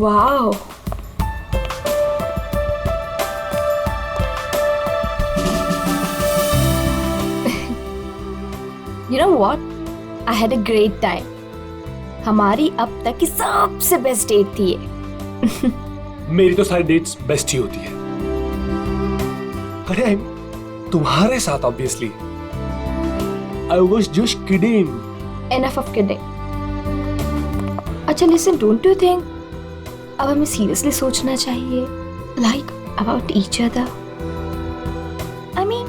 Wow. You know what? I had a great time. हमारी अब तक की सबसे बेस्ट डेट थी ये. मेरी तो सारी डेट्स बेस्ट ही होती है. अरे तुम्हारे साथ obviously. I was just kidding. Enough of kidding. अच्छा listen, don't you think अब हमें seriously सोचना चाहिए like about each other? I mean,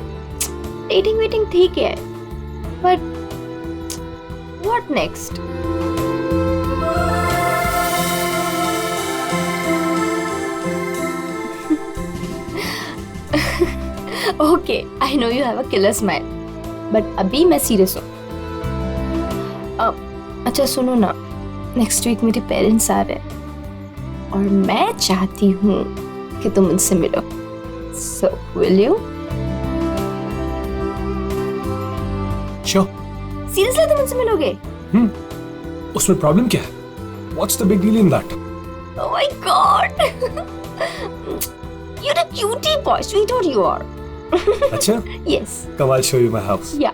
dating ठीक है, but what next? Okay, I know you have a killer smile, but अभी मैं serious हूँ. अच्छा सुनो ना, नेक्स्ट वीक मेरे पेरेंट्स आ रहे हैं और मैं चाहती हूँ कि तुम उनसे मिलो. So will you? Sure. Seriously तुम उनसे मिलोगे? उसमें प्रॉब्लम क्या है? What's the big deal in that? Oh my God! You're a cutie boy, sweetheart you are. अच्छा? Yes. Come, I'll show you my house. Yeah.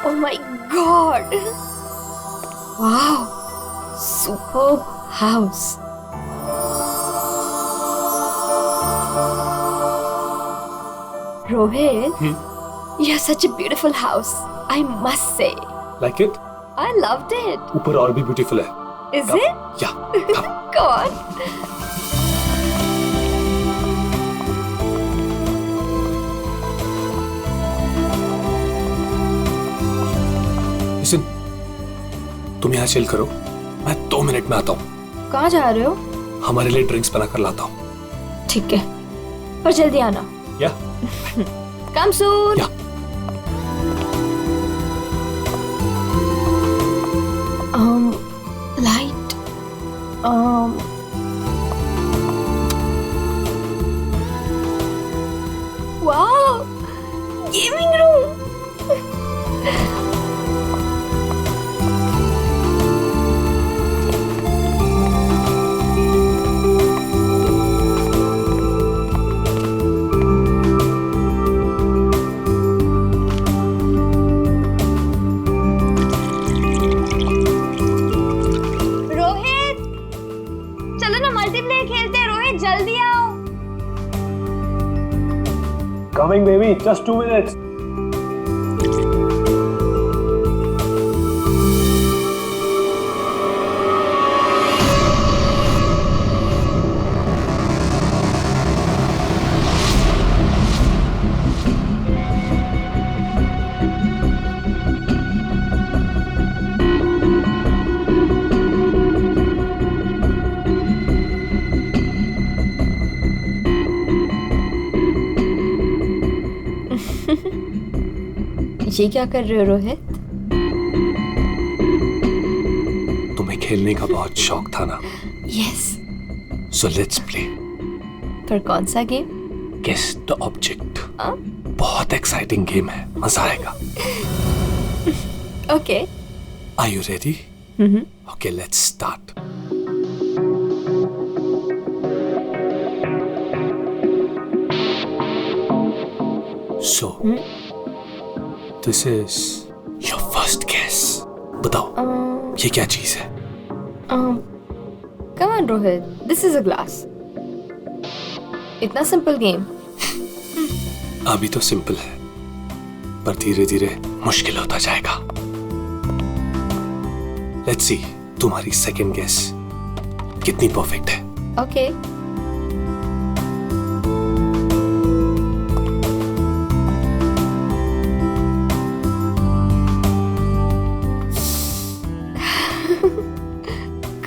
Oh my God! Wow! Superb house. Rohit, you have such a beautiful house. I must say. Like it? I loved it. ऊपर और भी beautiful है. Is it? Yeah. Come. Go on. Listen, तुम यहाँ chill करो. मैं 2 minute में आता हूँ. कहाँ जा रहे हो? हमारे लिए ड्रिंक्स बना कर लाता हूँ. ठीक है, पर जल्दी आना. Yeah. Come soon. Yeah. Light. Wow, gaming room. Rohit, चलो ना मल्टीप्लेयर खेलते हैं. रोहित जल्दी आओ. Coming, baby. Just 2 minutes. ये क्या कर रहे हो रोहित? तुम्हें खेलने का बहुत शौक था ना? यस. So let's play. पर कौन सा गेम? Guess the object. बहुत एक्साइटिंग गेम है. मजा आएगा. Okay. Are you ready? Okay, let's start. So, this is your first guess. बताओ, ये क्या चीज है? Come on Rohit, this is a glass. इतना सिंपल गेम. अभी तो सिंपल है, पर धीरे धीरे मुश्किल होता जाएगा. Let's see, तुम्हारी सेकंड गेस कितनी परफेक्ट है. Okay.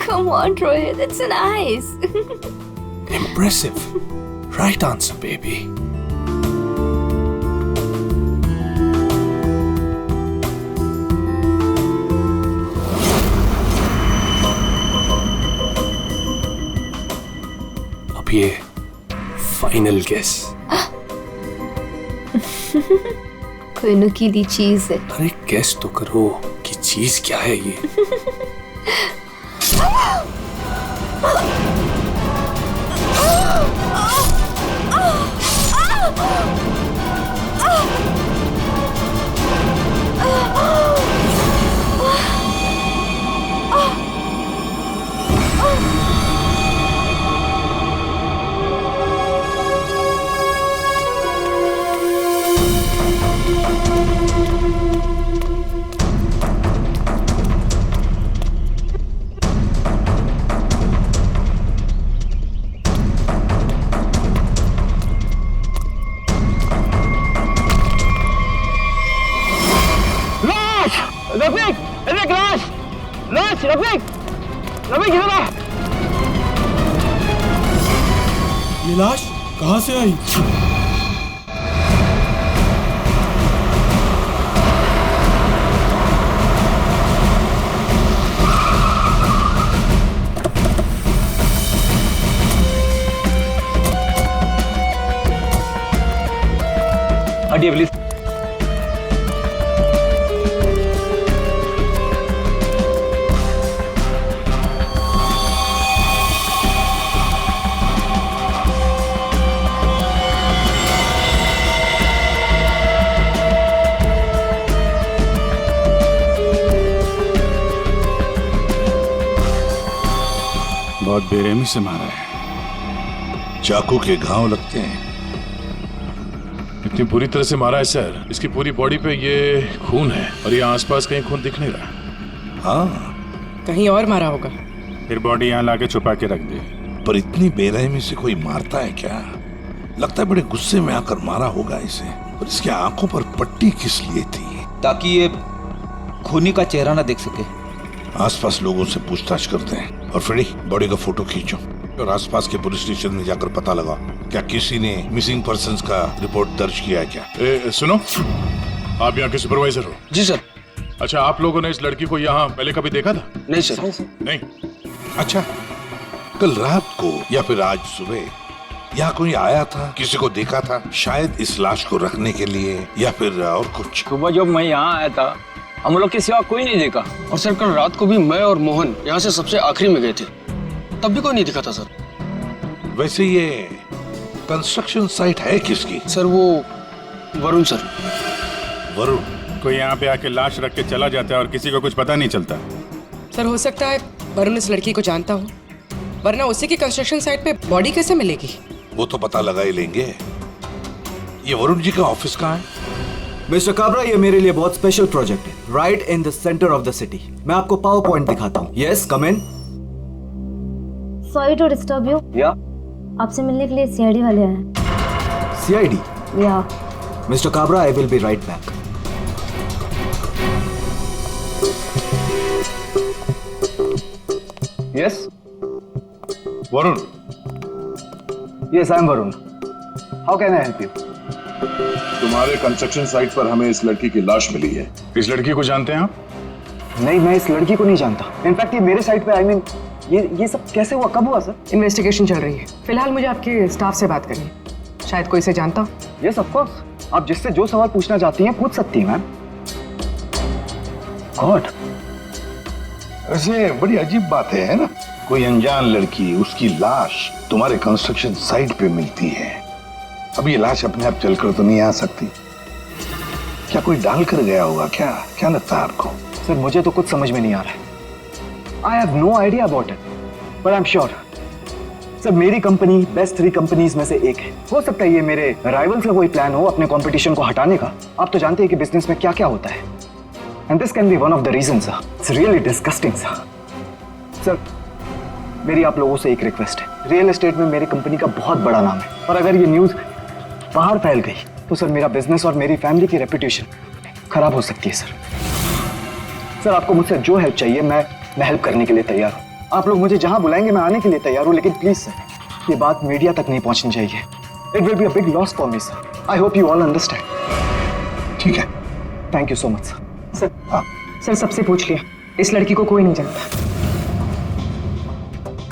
Come on, Rohit, it's an ice. Impressive. Right answer, baby. अब ये फाइनल गेस. कोई नुकीली चीज है। अरे गेस तो करो कि चीज क्या है ये। रफीक, रफीक लाश, लाश, रफीक, रफीक इधर आ। ये लाश कहाँ से आई? हटिए प्लीज। बहुत बेरहमी से मारा है। चाकू के घाव लगते हैं। इतनी बुरी तरह से मारा है सर, इसकी पूरी बॉडी पे ये खून है और ये आसपास कहीं खून दिख नहीं रहा। हाँ, कहीं और मारा होगा। फिर बॉडी यहाँ लाके छुपा के रख दे। पर इतनी बेरहमी से कोई मारता है क्या? लगता है बड़े गुस्से में आकर मारा होगा इसे। और इसकी आंखों पर पट्टी किस लिए थी? ताकि ये खूनी का चेहरा ना देख सके। आसपास लोगों से पूछताछ करते हैं। और फ्रेडी, बॉडी का फोटो खींचो और आसपास के पुलिस स्टेशन में जाकर पता लगाओ क्या किसी ने मिसिंग पर्संस का रिपोर्ट दर्ज किया है क्या? सुनो, आप यहाँ के सुपरवाइजर हो? जी सर। अच्छा, आप लोगों ने इस लड़की को यहाँ पहले कभी देखा था? नहीं सर। नहीं। अच्छा, कल रात को या फिर आज सुबह यहाँ कोई आया था? किसी को देखा था? शायद इस लाश को रखने के लिए या फिर और कुछ? सुबह जब मैं यहाँ आया था हम लोग के सिवा कोई नहीं देखा। और सर कल रात को भी मैं और मोहन यहाँ से सबसे आखिरी में गए थे, तब भी कोई नहीं दिखा था सर। वैसे ये कंस्ट्रक्शन साइट है किसकी? सर वो वरुण सर। वरुण? कोई यहाँ पे आके लाश रख के चला जाता है और किसी को कुछ पता नहीं चलता। सर हो सकता है वरुण इस लड़की को जानता हो, वरना उसी की कंस्ट्रक्शन साइट पे बॉडी कैसे मिलेगी? वो तो पता लगा ही लेंगे। ये वरुण जी का ऑफिस कहाँ है? मिस्टर काबरा, ये मेरे लिए बहुत स्पेशल प्रोजेक्ट है, right in the centre of the city. मैं आपको पावर पॉइंट दिखाता हूँ। Yes, come in. Sorry to disturb you. या आपसे मिलने के लिए सीआईडी वाले आए। सीआईडी? या mister Kabra, I will be right back. Yes Varun? Yes I am Varun. How can I help you? तुम्हारे कंस्ट्रक्शन साइट पर हमें इस लड़की की लाश मिली है। इस लड़की को जानते हैं आप? नहीं, मैं इस लड़की को नहीं जानता। इनफैक्ट ये मेरे साइट पे, आई मीन ये सब कैसे हुआ, कब हुआ सर? इन्वेस्टिगेशन चल रही है। फिलहाल मुझे आपके स्टाफ से बात करनी है, शायद कोई इसे जानता हो। यस ऑफ कोर्स, आप जिससे जो सवाल पूछना चाहती हैं पूछ सकती हैं मैम। गॉड, वैसे बड़ी अजीब बात है ना? कोई अनजान लड़की, उसकी लाश तुम्हारे कंस्ट्रक्शन साइट पे मिलती है। अब ये लाश अपने आप चलकर तो नहीं आ सकती। क्या कोई डाल कर गया होगा? क्या लगता है आपको? सर मुझे तो कुछ समझ में नहीं आ रहा है। I have no idea about it, but I am sure sir मेरी कंपनी बेस्ट 3 कंपनीज में से एक है। हो सकता है ये मेरे राइवल का कोई प्लान हो अपने कंपटीशन को हटाने का। आप तो जानते हैं कि बिजनेस में क्या क्या होता है, and this can be one of the reason sir. It's really disgusting sir. मेरी आप लोगों से एक रिक्वेस्ट है, रियल एस्टेट में मेरी कंपनी का बहुत बड़ा नाम है, और अगर ये न्यूज बाहर फैल गई तो सर मेरा बिजनेस और मेरी फैमिली की रेपुटेशन खराब हो सकती है सर। आपको मुझसे जो हेल्प चाहिए मैं हेल्प करने के लिए तैयार हूँ। आप लोग मुझे जहां बुलाएंगे मैं आने के लिए तैयार हूँ, लेकिन प्लीज सर ये बात मीडिया तक नहीं पहुंचनी चाहिए। It will be a big loss for me sir. I hope you all understand. ठीक है, thank you so much sir. Sir सबसे पूछ लिया, इस लड़की को कोई नहीं जानता।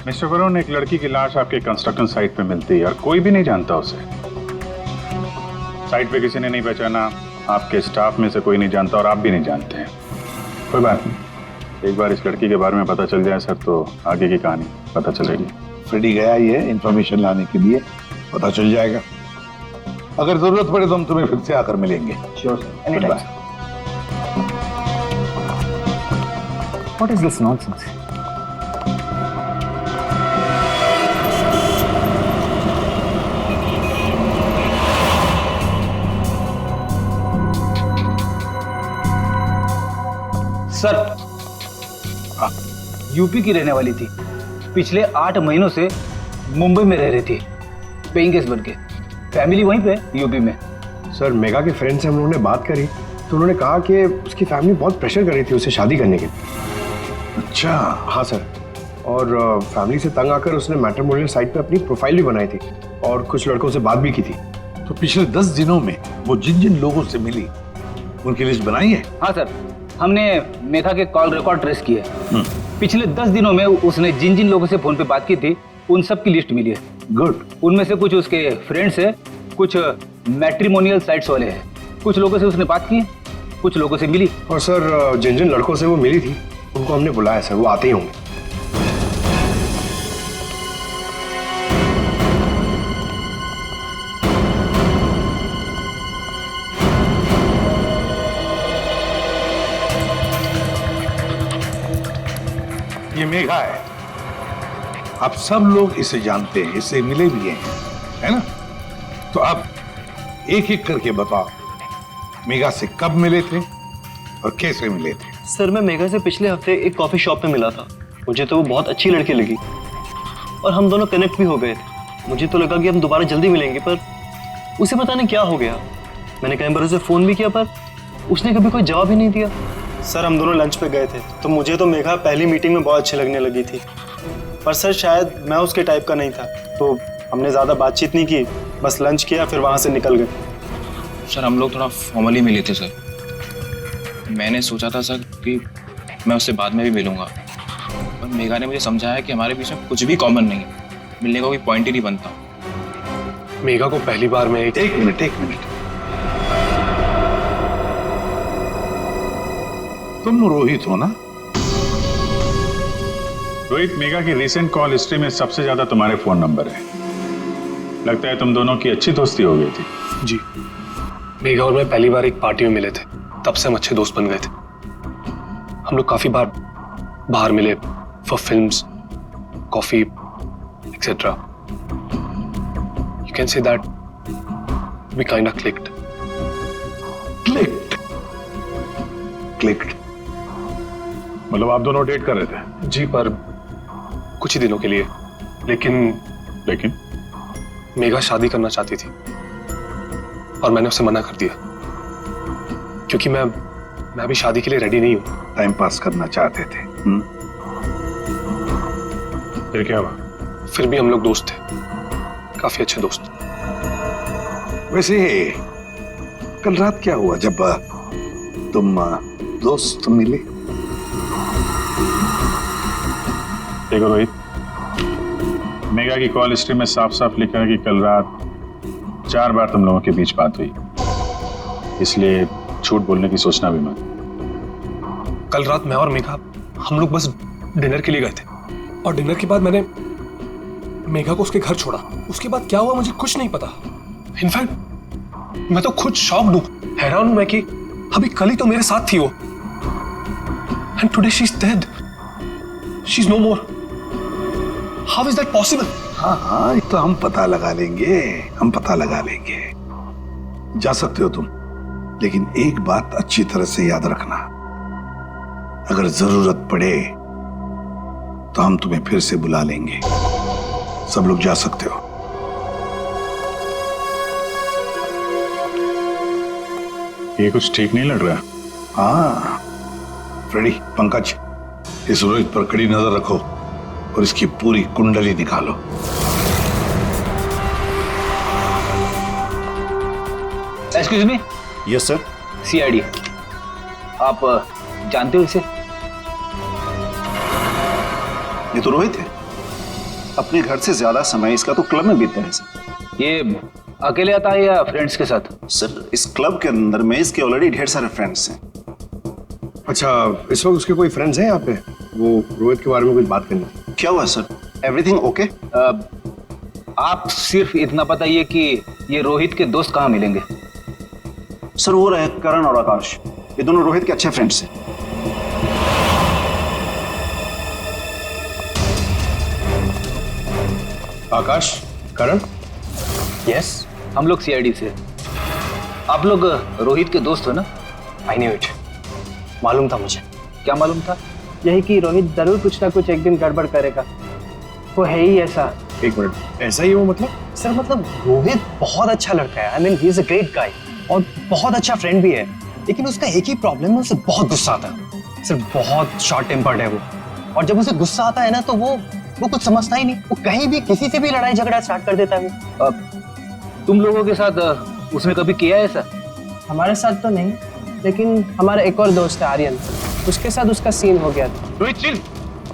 मिस्टर वरुण, एक लड़की की लाश आपके कंस्ट्रक्शन साइट पे मिलती है और कोई भी नहीं जानता उसे। साइट पे किसी ने नहीं पहचाना, आपके स्टाफ में से कोई नहीं जानता और आप भी नहीं जानते हैं। कोई बात नहीं, एक बार इस लड़की के बारे में पता चल जाए सर तो आगे की कहानी पता चलेगी। फ्रेडी गया ही है इंफॉर्मेशन लाने के लिए, पता चल जाएगा। अगर जरूरत पड़े तो हम तुम्हें फिर से आकर मिलेंगे। Sure sir, any time. What is this nonsense? Sir, UP की रहने वाली थी, पिछले 8 महीनों से मुंबई में रह रही थी पेइंग गेस्ट बनके। फैमिली वहीं पे यूपी में। सर, मेगा के फ्रेंड से हम लोगों ने बात करी तो उन्होंने कहा कि उसकी फैमिली बहुत प्रेशर कर रही थी उसे शादी करने के लिए। अच्छा। हाँ सर, और फैमिली से तंग आकर उसने मैट्रिमोनियल साइट पे अपनी प्रोफाइल भी बनाई थी और कुछ लड़कों से बात भी की थी। तो पिछले 10 दिनों में वो जिन जिन लोगों से मिली उनकी लिस्ट बनाई है? हाँ सर, हमने मेघा के कॉल रिकॉर्ड ट्रेस किए। पिछले 10 दिनों में उसने जिन जिन लोगों से फोन पे बात की थी उन सब की लिस्ट मिली है। गुड। उनमें से कुछ उसके फ्रेंड्स है, कुछ मैट्रिमोनियल साइट्स वाले हैं। कुछ लोगों से उसने बात की, कुछ लोगों से मिली। और सर, जिन जिन लड़कों से वो मिली थी उनको हमने बुलाया सर, वो आते ही होंगे। ये मेघा है, आप सब लोग इसे जानते हैं, इससे मिले भी हैं, है ना? तो अब एक एक करके बताओ, मेघा से कब मिले थे और कैसे मिले थे? सर, मैं मेघा से पिछले हफ्ते एक कॉफी शॉप में मिला था। मुझे तो वो बहुत अच्छी लड़की लगी और हम दोनों कनेक्ट भी हो गए थे। मुझे तो लगा कि हम दोबारा जल्दी मिलेंगे, पर उसे पता नहीं क्या हो गया। मैंने कई बार उसे फोन भी किया पर उसने कभी कोई जवाब ही नहीं दिया। सर, हम दोनों लंच पे गए थे तो मुझे तो मेघा पहली मीटिंग में बहुत अच्छी लगने लगी थी, पर सर शायद मैं उसके टाइप का नहीं था, तो हमने ज़्यादा बातचीत नहीं की, बस लंच किया फिर वहाँ से निकल गए। सर, हम लोग थोड़ा फॉर्मली मिले थे सर। मैंने सोचा था सर कि मैं उससे बाद में भी मिलूंगा, पर मेघा ने मुझे समझाया कि हमारे बीच में कुछ भी कॉमन नहीं है, मिलने का कोई पॉइंट ही नहीं बनता। मेघा को पहली बार में एक मिनट, तुम रोहित हो ना? रोहित, मेघा की रिसेंट कॉल हिस्ट्री में सबसे ज्यादा तुम्हारे फोन नंबर है। लगता है तुम दोनों की अच्छी दोस्ती हो गई थी। जी, मेघा और मैं पहली बार एक पार्टी में मिले थे, तब से हम अच्छे दोस्त बन गए थे। हम लोग काफी बार बाहर मिले for films, coffee etcetera. You can say that we kind of clicked. मतलब आप दोनों डेट कर रहे थे? जी, पर कुछ ही दिनों के लिए। लेकिन मेघा शादी करना चाहती थी और मैंने उसे मना कर दिया क्योंकि मैं अभी शादी के लिए रेडी नहीं हूं। टाइम पास करना चाहते थे। फिर क्या हुआ? फिर भी हम लोग दोस्त थे, काफी अच्छे दोस्त। वैसे कल रात क्या हुआ जब तुम दोस्त मिले? देखो रोहित, मेघा की कॉल हिस्ट्री में साफ साफ लिखा है कि कल रात 4 बार तुम लोगों के बीच बात हुई, इसलिए झूठ बोलने की सोचना भी मत। कल रात मैं और मेघा हम लोग बस डिनर के लिए गए थे और डिनर के बाद मैंने मेघा को उसके घर छोड़ा। उसके बाद क्या हुआ मुझे कुछ नहीं पता। इनफैक्ट मैं तो खुद शॉक्ड हूं, हैरान हूं मैं कि अभी कल ही तो मेरे साथ थी वो, and today she is dead, she is no more. How is that possible? हाँ, ये तो हम पता लगा लेंगे, जा सकते हो तुम, लेकिन एक बात अच्छी तरह से याद रखना, अगर जरूरत पड़े तो हम तुम्हें फिर से बुला लेंगे। सब लोग जा सकते हो। ये कुछ ठीक नहीं लग रहा। हाँ फ्रेडी, पंकज, इस रोहित पर कड़ी नजर रखो और इसकी पूरी कुंडली निकालो। Excuse me. Yes sir. CID, आप जानते हो इसे? ये तो रोहित है, अपने घर से ज्यादा समय इसका तो क्लब में बीतता है सर। ये अकेले आता है या फ्रेंड्स के साथ? सर इस क्लब के अंदर में इसके ऑलरेडी ढेर सारे फ्रेंड्स हैं। अच्छा, इस वक्त उसके कोई फ्रेंड्स हैं यहाँ पे? वो रोहित के बारे में कुछ बात करनी थी। क्या हुआ सर? Everything okay? आप सिर्फ इतना बताइए कि ये रोहित के दोस्त कहाँ मिलेंगे? सर वो रहे करण और आकाश, ये दोनों रोहित के अच्छे फ्रेंड्स हैं। आकाश, करण? यस, हम लोग सीआईडी से। आप लोग रोहित के दोस्त हो ना? आई न्यू इट, मालूम था मुझे। क्या मालूम था? यही कि रोहित जरूर कुछ ना कुछ एक दिन गड़बड़ करेगा, वो है ही ऐसा। एक मिनट, ऐसा ही वो मतलब? सर मतलब रोहित बहुत अच्छा लड़का है, I mean he is a great guy और बहुत अच्छा फ्रेंड भी है, लेकिन उसका एक ही प्रॉब्लम है, उसे बहुत गुस्सा आता है। सर बहुत शॉर्ट टेम्पर्ड है वो, और जब उसे गुस्सा आता है ना तो वो कुछ समझता ही नहीं, वो कहीं भी किसी से भी लड़ाई झगड़ा स्टार्ट कर देता है। तुम लोगों के साथ उसने कभी किया है ऐसा? हमारे साथ तो नहीं, लेकिन हमारा एक और दोस्त है आर्यन, उसके साथ उसका सीन हो गया था। रोहित चिल,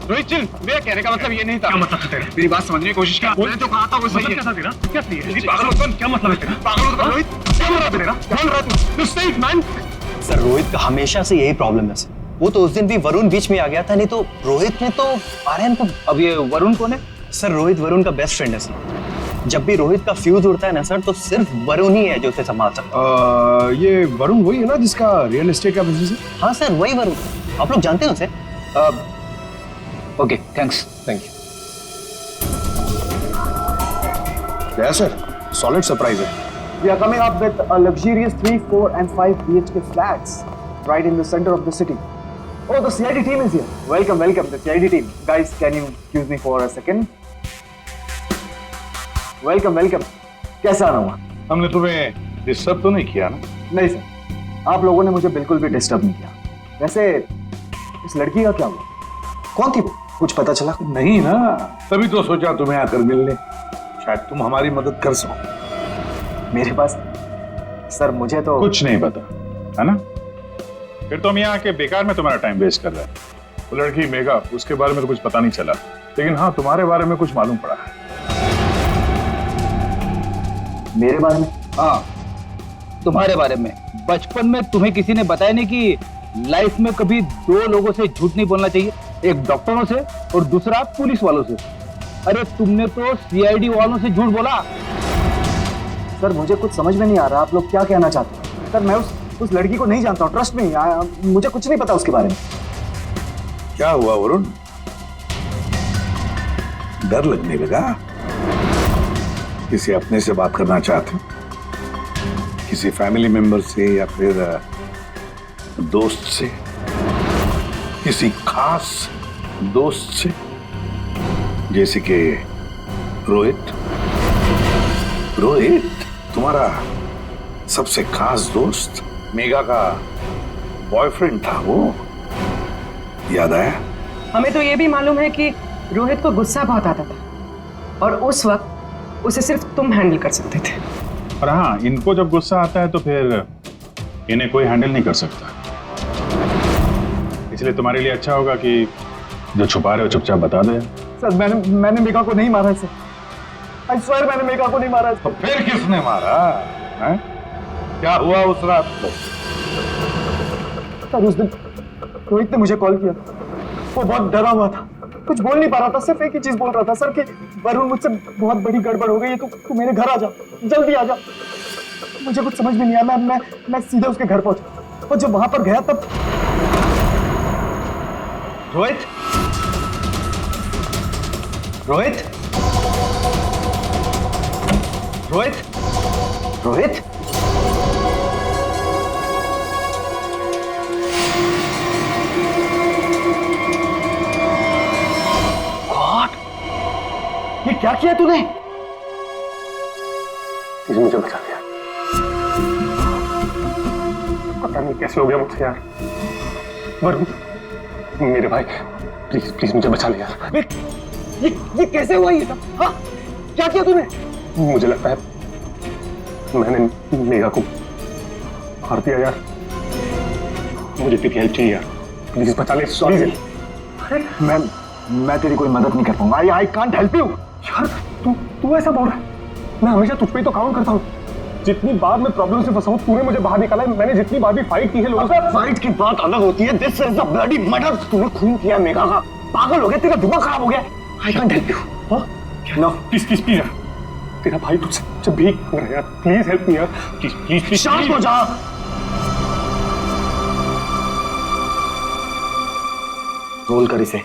रोहित चिल, मेरा कहने का मतलब ये नहीं था। क्या मतलब था तेरा? मेरी बात समझने की कोशिश कर। मैंने तो कहा था वो सही है। क्या था तेरा? क्या पागल हो? क्या मतलब है तेरा? पागल हो रोहित? क्या बोल रहा है तेरा? बोल रहा तू? Stay it man. Sir Rohit का हमेशा से यही प्रॉब्लम है सर, वो तो उस दिन भी वरुण बीच में आ गया था, नहीं तो रोहित ने तो आर्यन को। अब ये वरुण कौन है? सर रोहित वरुण का बेस्ट फ्रेंड है सर, जब भी रोहित का फ्यूज उड़ता है ना सर तो सिर्फ वरुण ही है जो उसे संभाल सकता है। ये वरुण वही है ना जिसका रियल एस्टेट का बिजनेस है? हाँ सर वही वरुण, आप लोग जानते हैं उसे? Okay thanks. Thank you. या सर, सॉलिड सरप्राइज है। We are coming up with a luxurious 3, 4 and 5 BHK flats right in the center of the city. Oh, the CID team is here. Welcome, welcome, the CID team. Guys, can you excuse me for a second? Welcome, welcome. कैसा आना हुआ? हमने तुम्हें disturb तो नहीं किया ना? नहीं सर, आप लोगों ने मुझे बिल्कुल भी डिस्टर्ब नहीं किया। वैसे इस लड़की का क्या हुआ? कौन थी वो? कुछ पता चला? नहीं ना, तभी तो सोचा तुम्हें आकर मिलने, शायद तुम हमारी मदद कर सको। मेरे पास सर मुझे तो कुछ नहीं पता है ना? फिर तो हम यहाँ आके बेकार में तुम्हारा टाइम वेस्ट कर रहे हैं। वो लड़की मेघा, उसके बारे में तो कुछ पता नहीं चला, लेकिन हाँ तुम्हारे बारे में कुछ मालूम पड़ा है। मेरे बारे में? हाँ तुम्हारे बारे में। बचपन में तुम्हें किसी ने बताया नहीं कि लाइफ में कभी दो लोगों से झूठ नहीं बोलना चाहिए, एक डॉक्टरों से और दूसरा पुलिस वालों से। अरे तुमने तो सीआईडी वालों से झूठ बोला। सर मुझे कुछ समझ में नहीं आ रहा, आप लोग क्या कहना चाहते हैं? सर मैं उस लड़की को नहीं जानता हूँ, ट्रस्ट में मुझे कुछ नहीं पता उसके बारे में। क्या हुआ वरुण, डर लगने लगा? किसी अपने से बात करना चाहते हो? किसी फैमिली मेंबर से या फिर दोस्त से? किसी खास दोस्त से जैसे कि रोहित? रोहित तुम्हारा सबसे खास दोस्त, मेघा का बॉयफ्रेंड था वो, याद आया? हमें तो ये भी मालूम है कि रोहित को गुस्सा बहुत आता था और उस वक्त उसे सिर्फ तुम हैंडल कर सकते थे। और हाँ, इनको जब गुस्सा आता है तो फिर इन्हें कोई हैंडल नहीं कर सकता, इसलिए तुम्हारे लिए अच्छा होगा कि जो छुपा रहे हो चुपचाप बता दो। सर मैंने मेघा को नहीं मारा सर, आई स्वेयर मैंने मेघा को नहीं मारा। तो फिर किसने मारा है? क्या हुआ उस रात को? सर उस दिन रोहित ने मुझे कॉल किया, वो बहुत डरा हुआ था, कुछ बोल नहीं पा रहा था, सिर्फ एक ही चीज बोल रहा था सर कि वरुण मुझसे बहुत बड़ी गड़बड़ हो गई है, तू मेरे घर आ जा, जल्दी आ जा। मुझे कुछ समझ में नहीं आया, मैं सीधे उसके घर पहुंचा और जब वहां पर गया तब रोहित, रोहित, रोहित, रोहित, गॉड, ये क्या किया तूने? प्लीज मुझे बचा लिया, पता नहीं कैसे हो गया मुझसे यार। वरुण मेरे भाई, प्लीज प्लीज मुझे बचा लिया। ये कैसे हुआ ये सब? हाँ क्या किया तूने? मुझे लगता है मैंने मेघा को मार दिया यार, मुझे तेरी हेल्प चाहिए यार, प्लीज बचा ले। सॉरी, अरे मैं तेरी कोई मदद नहीं कर पाऊंगा, आई कांट हेल्प यू। यार तू ऐसा बोल रहा है? मैं हमेशा तुझ पे तो काउंट करता हूँ, जितनी बार मैं प्रॉब्लम से फंसा हूं तूने मुझे बाहर निकाला है। मैंने जितनी बार भी फाइट की है लोगों से। फाइट की बात अलग होती है। This is the bloody murder. तूने खून किया मेघा का। पागल हो गया, तेरा दिमाग खराब हो गया। I can't help you. No please please please यार, तेरा भाई तुझसे भीख मांग रहा है यार, प्लीज हेल्प मी यार, प्लीज प्लीज प्लीज। शांत हो जा। रोल कर इसे।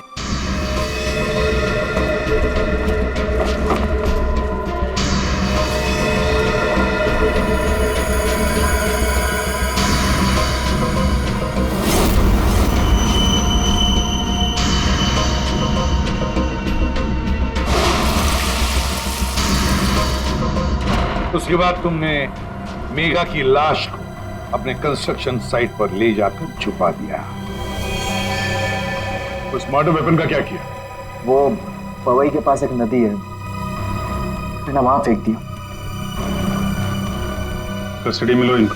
उसके बाद तुमने मेघा की लाश को अपने कंस्ट्रक्शन साइट पर ले जाकर छुपा दिया। उस मर्डर वेपन का क्या किया? वो पवई के पास एक नदी है, मैंने वहां फेंक दिया। कस्टडी में लो इनको।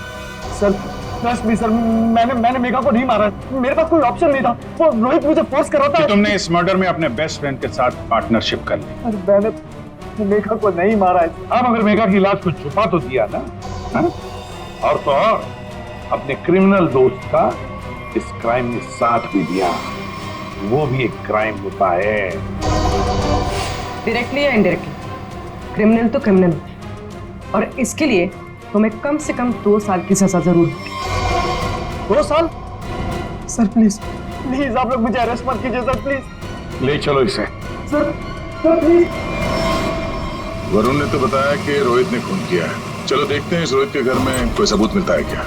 सर ट्रस्ट मी सर, मैंने मेघा को नहीं मारा। मेरे पास कोई ऑप्शन नहीं था। वो रोहित मुझे फोर्स कर रहा था। तुमने इस मर्डर में अपने बेस्ट फ्रेंड के साथ पार्टनरशिप कर ली। अरे मैंने मेघा को नहीं मारा है। अब अगर मेघा की लाश को छुपा तो दिया ना, हा? और तो और अपने क्रिमिनल दोस्त का इस क्राइम में साथ भी दिया। वो भी एक क्राइम होता है। डायरेक्टली या इनडायरेक्टली, क्रिमिनल तो क्रिमिनल, और इसके लिए तुम्हें कम से कम 2 साल की सजा जरूर होगी। 2 साल? सर प्लीज प्लीज आप लोग मुझे अरेस्ट मत कीजिए सर, प्लीज। ले चलो इसे। Sir please. वरुण ने तो बताया कि रोहित ने खून किया है। चलो देखते हैं इस रोहित के घर में कोई सबूत मिलता है क्या।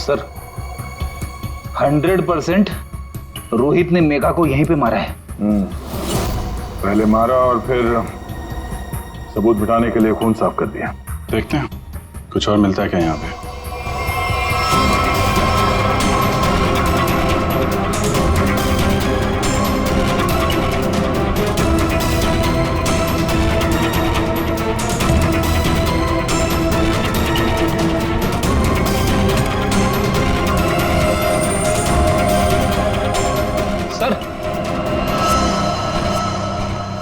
सर 100% रोहित ने मेघा को यहीं पे मारा है। पहले मारा और फिर सबूत मिटाने के लिए खून साफ कर दिया। देखते हैं कुछ और मिलता है क्या यहाँ पे।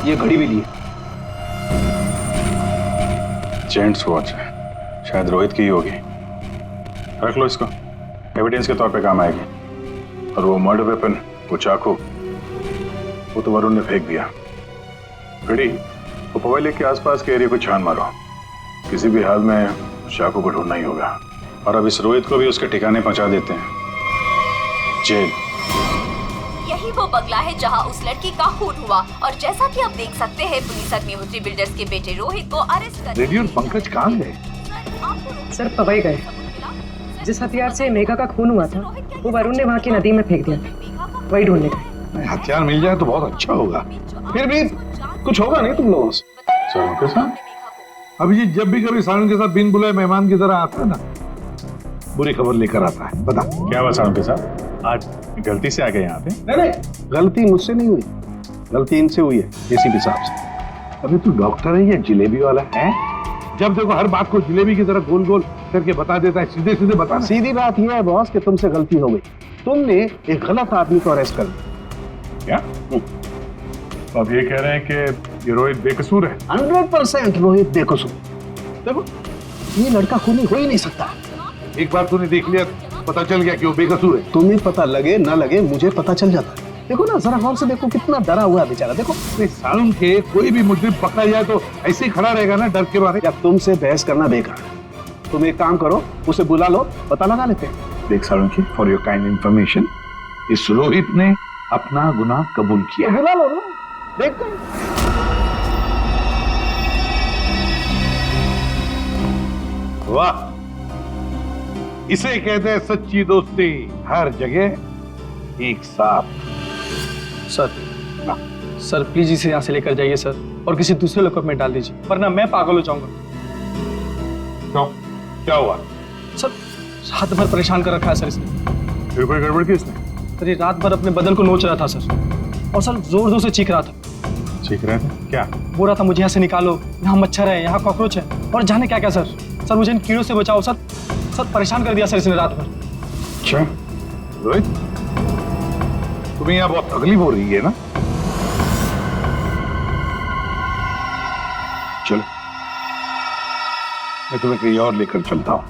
ये घड़ी भी ली है। जेंट्स वॉच है, शायद रोहित की ही होगी। रख लो इसको, एविडेंस के तौर पे काम आएगी। और वो मर्डर वेपन, वो चाकू, वो तो वरुण ने फेंक दिया। घड़ी, वो पवई लेक के आसपास के एरिया को छान मारो। किसी भी हाल में चाकू को ढूंढना ही होगा। और अब इस रोहित को भी उसके ठिकाने पहुंचा देते हैं, जेल। यही वो बंगला है जहां उस लड़की का खून हुआ, और जैसा कि आप देख सकते हैं पुलिस अग्निहोत्री बिल्डर्स के बेटे रोहित को अरेस्ट कर। रेडियो पंकज कहाँ गए? सर पवई गए। जिस हथियार से मेघा का खून हुआ था वो वरुण ने वहाँ की नदी में फेंक दिया था, वही ढूंढने गए। हथियार मिल जाए तो बहुत अच्छा होगा। फिर भी कुछ होगा नहीं तुम लोगों से? सारुण के साथ? अभिजीत जब भी कभी सारुण के साथ बिन बुलाए मेहमान की तरह आता है ना, बुरी खबर लेकर आता है। बता क्या हुआ सारुण के साथ? आज गलती से आ गए यहाँ पे? नहीं, गलती मुझसे नहीं हुई, गलती इनसे हुई है, एसीपी साहब से। अभी तू डॉक्टर है या जिलेबी वाला है? जब देखो हर बात को जिलेबी की तरह गोल गोल करके बता देता है। सीधे सीधे बता। सीधी बात यह है बॉस कि तुमसे गलती हो गई। तुमने एक गलत आदमी को अरेस्ट कर लिया। क्या? तो अब ये कह रहे हैं कि ये रोहित बेकसूर है? 100% रोहित बेकसूर। देखो ये लड़का खूनी हो ही नहीं सकता। एक बार तूने देख लिया, पता चल गया कि वो बेकसूर है। तुम्हें पता लगे ना लगे, मुझे पता चल जाता है। देखो ना, जरा गौर से देखो, कितना डरा हुआ है बेचारा। देखो सारुण के कोई भी मुजरिम पकड़ा जाए तो ऐसे ही खड़ा रहेगा ना डर के मारे। या तुमसे बहस करना बेकार है। तुम एक काम करो, उसे बुला लो, पता लगा लेते हैं। देख सारुण की, फॉर योर काइंड इंफॉर्मेशन, इस रोहित ने अपना गुनाह कबूल किया। बुला लो ना, देखते हैं। वाह, इसे कहते हैं सच्ची दोस्ती। हर जगह एक सांप। सर प्लीज इसे यहाँ से लेकर जाइए सर, और किसी दूसरे लॉकअप में डाल दीजिए, वरना मैं पागल हो जाऊंगा। क्यों, क्या हुआ? सर रात भर परेशान कर रखा है सर इसने। फिर कोई गड़बड़ की इसने? सर ये रात भर अपने बदन को नोच रहा था सर, और सर जोर जोर से चीख रहा था। चीख रहे थे क्या? बोल रहा था मुझे यहाँ से निकालो, यहाँ मच्छर है, यहाँ कॉकरोच है, और जाने क्या क्या सर। सर मुझे इन कीड़ों से बचाओ सर। सर परेशान कर दिया सर इसने रात भर। अच्छा रोहित, तुम्हें यहाँ बहुत तकलीफ हो रही है ना? चलो मैं तुम्हें कहीं और लेकर चलता हूं।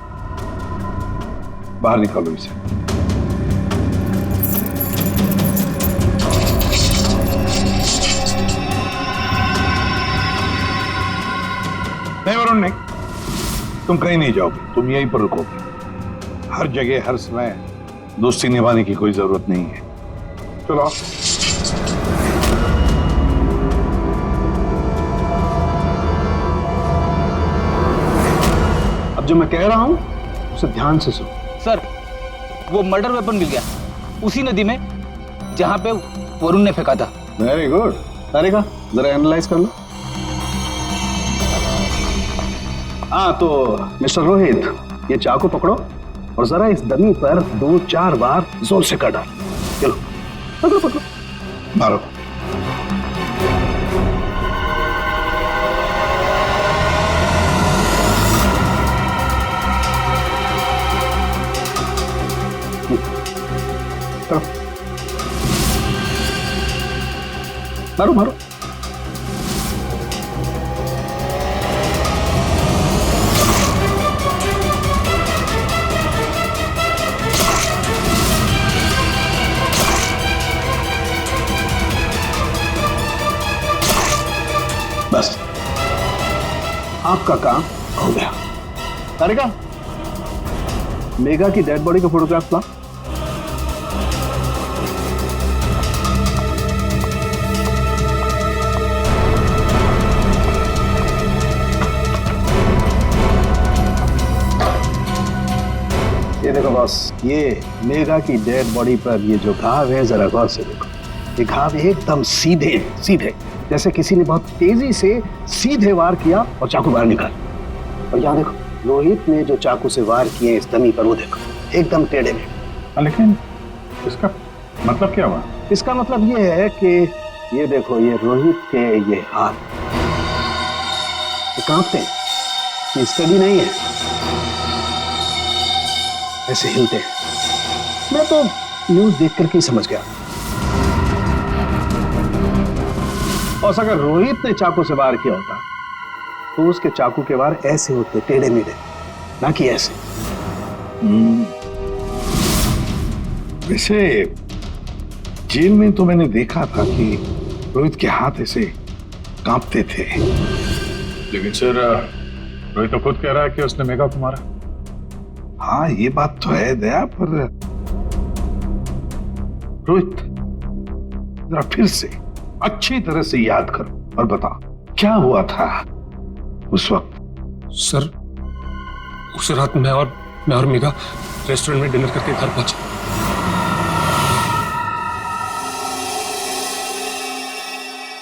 बाहर निकालो इसे। नहीं वरुण नहीं, तुम कहीं नहीं जाओगे, तुम यहीं पर रुकोगे। हर जगह हर समय दोस्ती निभाने की कोई जरूरत नहीं है। चलो अब जो मैं कह रहा हूं उसे ध्यान से सुनो। सर वो मर्डर वेपन मिल गया उसी नदी में जहां पे वरुण ने फेंका था। Very good. तारिका जरा एनालाइज कर लो। हाँ तो मिस्टर रोहित, ये चाकू पकड़ो और जरा इस डमी पर 2-4 बार जोर से कर डाल। चलो पकड़ो पकड़ो, मारो। मारो मारो। बस आपका काम हो गया। तारिका, मेघा की डेड बॉडी का फोटोग्राफ ला। ये देखो बॉस, ये मेघा की डेड बॉडी पर ये जो घाव है जरा गौर से देखो। ये घाव एकदम सीधे सीधे, जैसे किसी ने बहुत तेजी से सीधे वार किया और चाकू बाहर निकाल। और यहाँ देखो, रोहित ने जो चाकू से वार किए इस डमी पर, वो देखो एकदम टेढ़े में। लेकिन इसका मतलब क्या हुआ? इसका मतलब ये है कि ये देखो, ये रोहित के ये हाथ कांपते हैं, ये स्टडी नहीं है, ऐसे हिलते हैं। मैं तो न्यूज देख करके ही समझ गया। और अगर रोहित ने चाकू से वार किया होता तो उसके चाकू के वार ऐसे होते, टेढ़े मेढ़े, ना कि ऐसे। वैसे जेल में तो मैंने देखा था कि रोहित के हाथ ऐसे कांपते थे। लेकिन सर रोहित तो खुद कह रहा है कि उसने मेघा को मारा। हाँ ये बात तो है दया, पर रोहित जरा फिर से अच्छी तरह से याद करो और बता क्या हुआ था उस वक्त। सर उस रात मैं और मेघा रेस्टोरेंट में डिनर करके घर पहुंचे।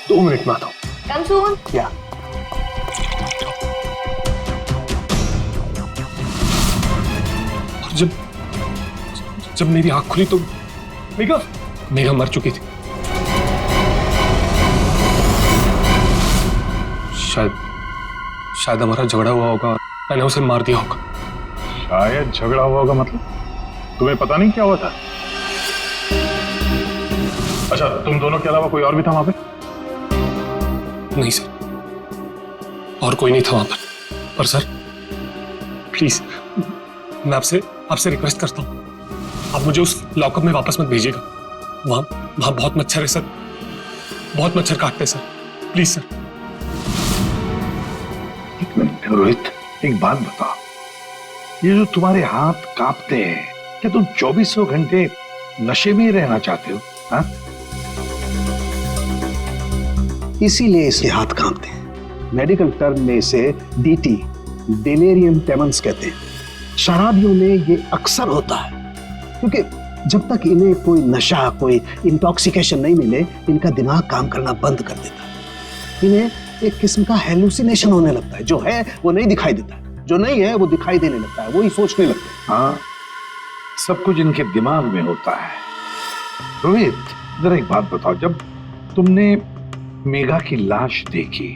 दो मिनट में आता हूं। कम सून। क्या? और जब मेरी आंख खुली तो मेघा मर चुकी थी। शायद हमारा झगड़ा हुआ होगा और मैंने उसे मार दिया होगा। शायद झगड़ा हुआ होगा मतलब? तुम्हें पता नहीं क्या हुआ था? अच्छा तुम दोनों के अलावा कोई और भी था वहां पे? नहीं सर, और कोई नहीं था वहां पर सर प्लीज मैं आपसे रिक्वेस्ट करता हूं, आप मुझे उस लॉकअप में वापस मत भेजिएगा। वहां बहुत मच्छर है सर, बहुत मच्छर काटते हैं सर, प्लीज सर। एक मिनट रोहित, एक बात बताओ, ये जो तुम्हारे हाथ कांपते हैं, क्या तुम 24 घंटे नशे में रहना चाहते हो? हाँ? इसीलिए इसके हाथ कांपते हैं। मेडिकल टर्म में इसे डीटी, डिलेरियम ट्रेमेंस कहते हैं। शराबियों में ये अक्सर होता है, क्योंकि जब तक इन्हें कोई नशा, कोई इंटॉक्सिकेशन नहीं मिले, इनका दिमाग काम करना बंद कर देता है। इन्हें एक किस्म का हेलुसिनेशन होने लगता है। जो है वो नहीं दिखाई देता, जो नहीं है वो दिखाई देने लगता है, वो ही सोचने लगते हैं। हाँ, सब कुछ इनके दिमाग में होता है। रोहित, जरा एक बात बताओ, जब तुमने मेघा की लाश देखी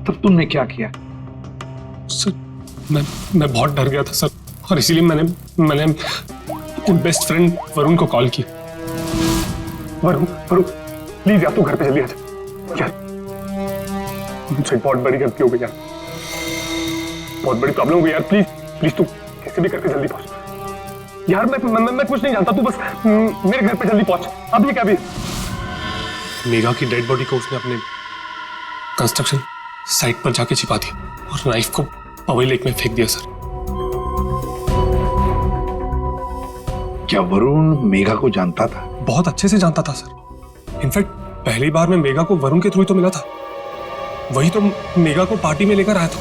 तब तुमने क्या किया? सर, मैं बहुत डर गया था सर, और इसीलिए मैंने अपने बेस्ट फ्रेंड वरुण को कॉल किया। वरुण प्लीज यार, तू घर पे जल्दी आ जा यार, मुझसे बहुत बड़ी गलती हो गई यार, बहुत बड़ी प्रॉब्लम हो गई यार। प्लीज तू कैसे भी करके जल्दी पहुंच यार। मैं कुछ नहीं जानता, तू बस मेरे घर पे जल्दी पहुंच। अभी क्या? अभी मेघा की डेड बॉडी को उसने अपने कंस्ट्रक्शन साइट पर जाके छिपा दिया और नाइफ को पवई लेक में फेंक दिया सर। क्या वरुण मेघा को जानता था? बहुत अच्छे से जानता था सर। इनफैक्ट पहली बार मैं मेघा को वरुण के थ्रू तो मिला था, वही तो मेघा को पार्टी में लेकर आया था।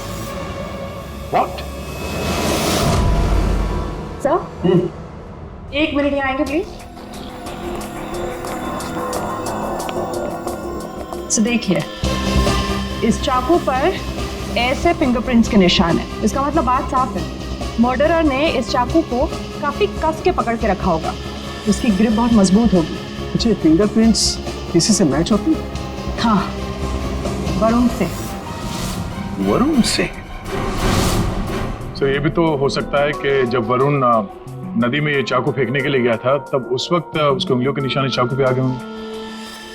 What? सर, 1 मिनट यहाँ आएंगे प्लीज। तो देखिए, इस चाकू पर ऐसे फिंगरप्रिंट्स के निशान है। इसका मतलब बात साफ है, मर्डरर ने इस चाकू को काफी कस के पकड़ के रखा होगा। उसकी ग्रिप बहुत मजबूत होगी। अच्छा, फिंगरप्रिंट्स किसी से मैच होती? हाँ, वरुण से। वरुण से? तो ये भी तो हो सकता है कि जब वरुण नदी में ये चाकू फेंकने के लिए गया था, तब उस वक्त उसके उंगलियों के निशान चाकू पे आ गए होंगे।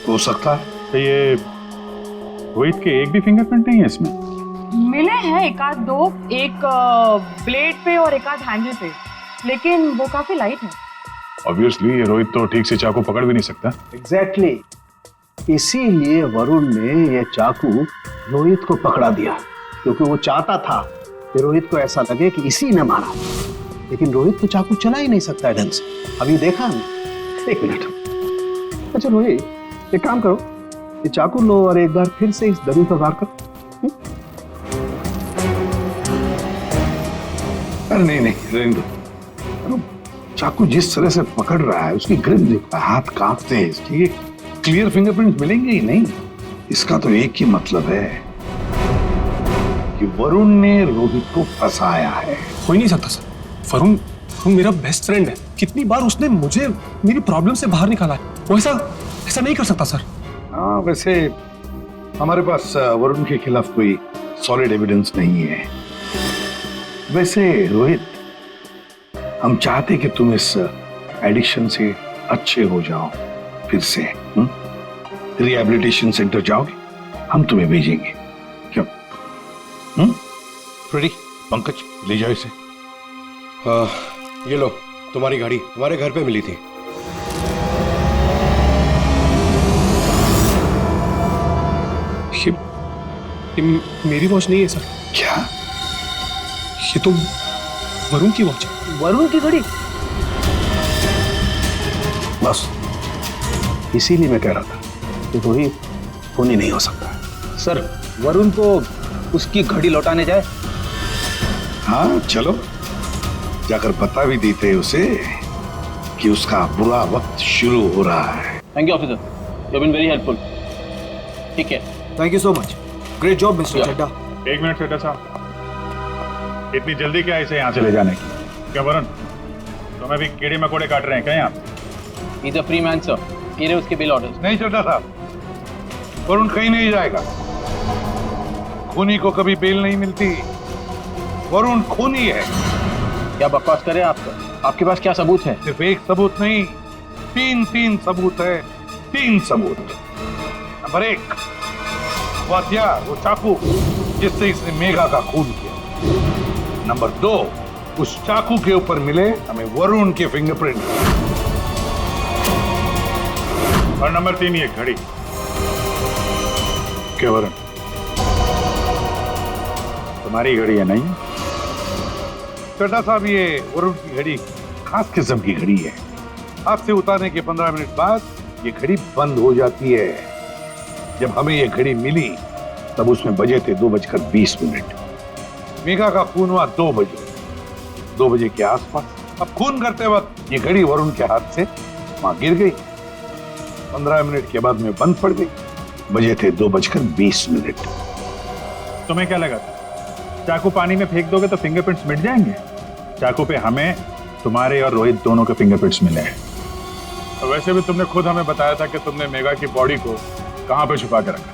हो सकता है। तो ये रोहित के एक भी फिंगरप्रिंट नहीं है इसमें? मिले हैं एक आध दो, एक ब्लेड पे और एक आध हैंडल पे, लेकिन वो काफी लाइट है। ऑब्वियसली ये रोहित तो ठीक से चाकू पकड़ भी नहीं सकता। एग्जैक्टली, इसीलिए वरुण ने ये चाकू रोहित को पकड़ा दिया, क्योंकि वो चाहता था कि रोहित को ऐसा लगे कि इसी ने मारा। लेकिन रोहित तो चाकू चला ही नहीं सकता है ढंग से। अभी देखा ना। 1 मिनट। अच्छा रोहित, एक काम करो, ये चाकू लो और एक बार फिर से इस दरी पर वार करो। अरे नहीं, रहने दो। चाकू जिस तरह से पकड़ रहा है, उसकी ग्रिप देखो, हाथ कांपते हैं इसके, ये क्लियर फिंगरप्रिंट मिलेंगे ही नहीं। इसका तो एक ही मतलब है कि वरुण ने रोहित को फंसाया है। हो ही नहीं सकता सर, वरुण मेरा बेस्ट फ्रेंड है। कितनी बार उसने मुझे मेरी प्रॉब्लम से बाहर निकाला है, वो ऐसा नहीं कर सकता सर। हाँ, वैसे हमारे पास वरुण के खिलाफ कोई सॉलिड एविडेंस नहीं है। वैसे रोहित, हम चाहते कि तुम इस एडिक्शन से अच्छे हो जाओ, फिर से रिहैबिलिटेशन सेंटर जाओगे, हम तुम्हें भेजेंगे। क्यों? रेडी? पंकज, ले जाओ इसे। ये लो, तुम्हारी गाड़ी हमारे घर पे मिली थी। ये मेरी वॉच नहीं है सर। क्या? ये तो वरुण की वॉच है। वरुण की घड़ी? बस इसीलिए मैं कह रहा था कि रोहित खून ही नहीं हो सकता। सर, वरुण को उसकी घड़ी लौटाने जाए? हाँ चलो, जाकर बता भी देते उसे कि उसका बुरा वक्त शुरू हो रहा है। Thank you officer, you have been very helpful. ठीक है, thank you so much. Great job mister Chadda. 1 minute Chadda साहब, इतनी जल्दी क्या इसे यहाँ से ले जाने की? क्या वरुण, तुम्हें भी कीड़े मकोड़े काट रहे हैं क्या यहाँ? He is a free man sir, ये रहे उसके बिल ऑर्डर्स। नहीं चड्डा साहब, वरुण कहीं नहीं जाएगा। खूनी को कभी बेल नहीं मिलती। वरुण खूनी है। क्या बकवास कर रहे हैं आप? आपके पास क्या सबूत है? सिर्फ एक सबूत नहीं, तीन सबूत है। 3 सबूत। नंबर 1, वो हथियार, वो चाकू जिससे इसने मेघा का खून किया। नंबर 2, उस चाकू के ऊपर मिले हमें वरुण के फिंगरप्रिंट। और नंबर 3, ये घड़ी। क्या वरुण, तुम्हारी घड़ी है नहीं? चड्डा साहब, ये वरुण की घड़ी खास किस्म की घड़ी है। हाथ से उतारने के 15 मिनट बाद ये घड़ी बंद हो जाती है। जब हमें ये घड़ी मिली तब उसमें बजे थे 2:20। मेघा का खून हुआ 2 बजे। 2 बजे के आसपास अब खून करते वक्त ये घड़ी वरुण के हाथ से वहां गिर गई। 15 मिनट के बाद में बंद पड़ गई। बजे थे 2:20। तुम्हें क्या लगा था चाकू पानी में फेंक दोगे तो फिंगरप्रिंट्स मिट जाएंगे? चाकू पे हमें, तुम्हारे और रोहित दोनों के फिंगरप्रिंट्स मिले हैं। और वैसे भी तुमने खुद हमें बताया था कि तुमने मेघा की बॉडी को कहां पे छुपा के रखा।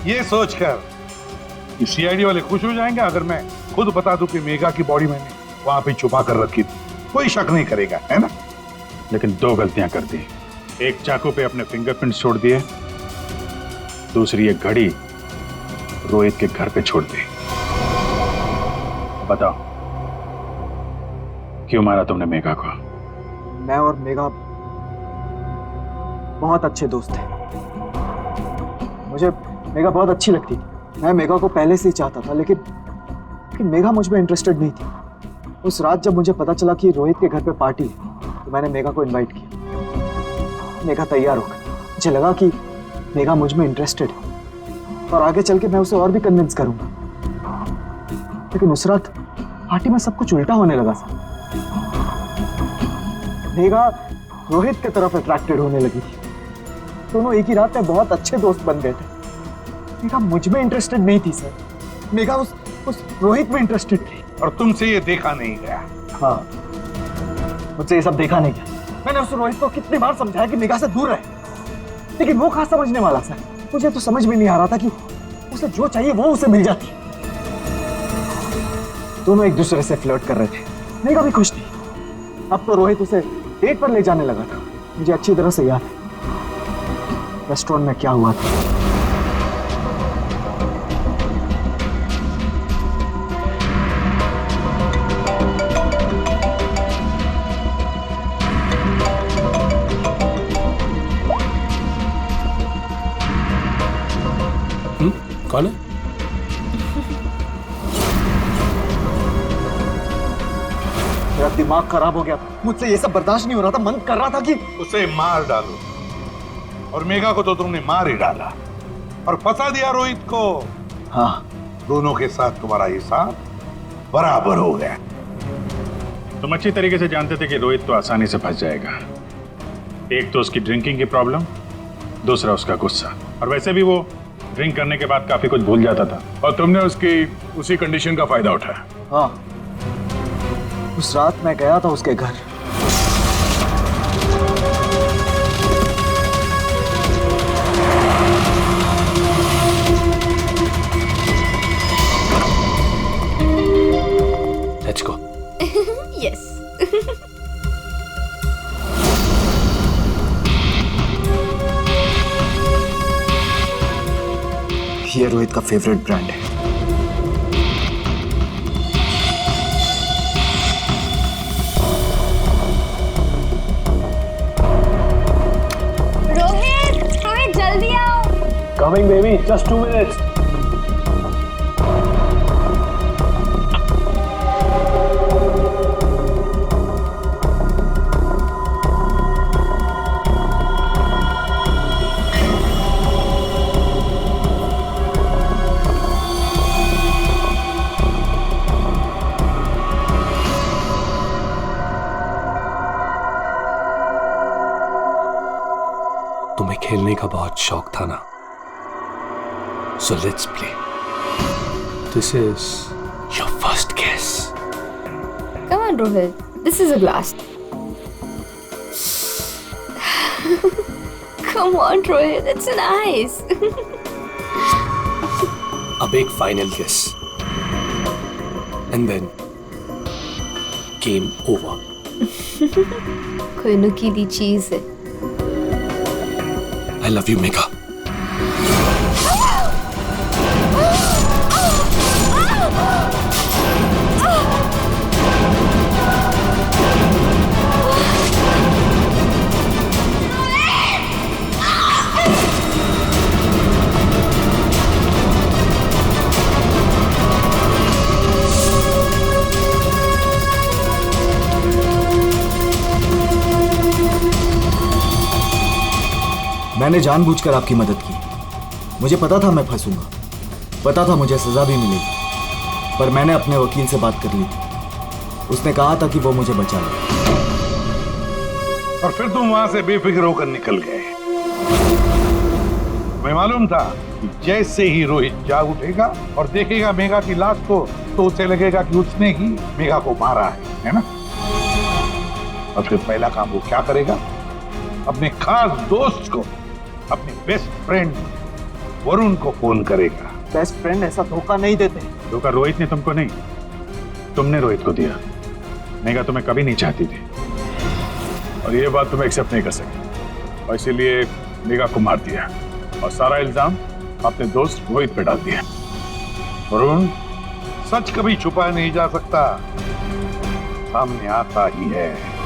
ये सोचकर सीआईडी वाले खुश हो जाएंगे अगर मैं खुद बता दूं कि मेघा की बॉडी मैंने वहां पे छुपा कर रखी थी। कोई शक नहीं करेगा, है ना? लेकिन 2 गलतियां कर दी। एक चाकू पे अपने फिंगरप्रिंट्स छोड़ दिए, दूसरी एक घड़ी रोहित के घर पे छोड़ दी। बताओ क्यों मारा तुमने मेघा को? मैं और मेघा बहुत अच्छे दोस्त हैं। मुझे मेघा बहुत अच्छी लगती थी। मैं मेघा को पहले से ही चाहता था, लेकिन मेघा मुझ में इंटरेस्टेड नहीं थी। उस रात जब मुझे पता चला कि रोहित के घर पे पार्टी है तो मैंने मेघा को इनवाइट किया। मेघा तैयार हो गई। मुझे लगा कि मेघा मुझ में इंटरेस्टेड है और आगे चल के मैं उसे और भी कन्विंस करूंगा। लेकिन उस रात पार्टी में सब कुछ उल्टा होने लगा था। मेघा रोहित की तरफ अट्रैक्टेड होने लगी थी। दोनों एक ही रात में बहुत अच्छे दोस्त बन गए थे। मेघा मुझ में इंटरेस्टेड नहीं थी सर। मेघा उस रोहित में इंटरेस्टेड थी। और तुमसे ये देखा नहीं गया? हाँ, मुझसे ये सब देखा नहीं गया। मैंने उस रोहित को कितनी बार समझाया कि मेघा से दूर रहे, लेकिन वो कहाँ समझने वाला सर। मुझे तो समझ में नहीं आ रहा था कि उसे जो चाहिए वो उसे मिल जाती। दोनों एक दूसरे से फ्लर्ट कर रहे थे। मेघा भी खुश थी। अब तो रोहित उसे डेट पर ले जाने लगा था। मुझे अच्छी तरह से याद है रेस्टोरेंट में क्या हुआ था। कौन है? मेरा दिमाग खराब हो गया। मुझसे ये सब बर्दाश्त नहीं हो रहा था। मन कर रहा था कि उसे मार डालो। और मेघा को तो तुमने मार ही डाला और फंसा दिया रोहित को। हाँ, दोनों के साथ तुम्हारा हिसाब बराबर हो गया। तुम अच्छी तरीके से जानते थे कि रोहित तो आसानी से फंस जाएगा। एक तो उसकी ड्रिंकिंग की प्रॉब्लम, दूसरा उसका गुस्सा। और वैसे भी वो ड्रिंक करने के बाद काफी कुछ भूल जाता था और तुमने उसकी उसी कंडीशन का फायदा उठाया। हाँ, उस रात मैं गया था उसके घर। Let's go. Yes. ये रोहित का फेवरेट ब्रांड है। रोहित जल्दी आओ। Coming baby, just 2 minutes. तुम्हें खेलने का बहुत शौक था ना, so let's play. This is your first kiss. Come on, Rohit. This is a blast. Come on, Rohit. It's nice. अब एक फाइनल किस and then game over. कोई नुकीली चीज है। I love you, Megha. मैंने जानबूझकर आपकी मदद की। मुझे पता था मैं फंसूंगा, पता था मुझे सजा भी मिलेगी, पर मैंने अपने वकील से बात कर ली थी। उसने कहा था कि वो मुझे बचा ले। और फिर तुम वहां से बेफिक्र होकर निकल गए। मैं मालूम था कि जैसे ही रोहित जाग उठेगा और देखेगा मेघा की लाश को, तो उसे लगेगा कि उसने ही मेघा को मारा है ना? और फिर पहला काम वो क्या करेगा? अपने खास दोस्त को, अपने बेस्ट फ्रेंड वरुण को फोन करेगा। बेस्ट फ्रेंड ऐसा धोखा नहीं देते। धोखा रोहित ने तुमको नहीं, तुमने रोहित को दिया। मेघा तुम्हें कभी नहीं चाहती थी और ये बात तुम एक्सेप्ट नहीं कर सकते, और इसीलिए मेघा को मार दिया और सारा इल्जाम अपने दोस्त रोहित पे डाल दिया। वरुण, सच कभी छुपाया नहीं जा सकता, सामने आता ही है।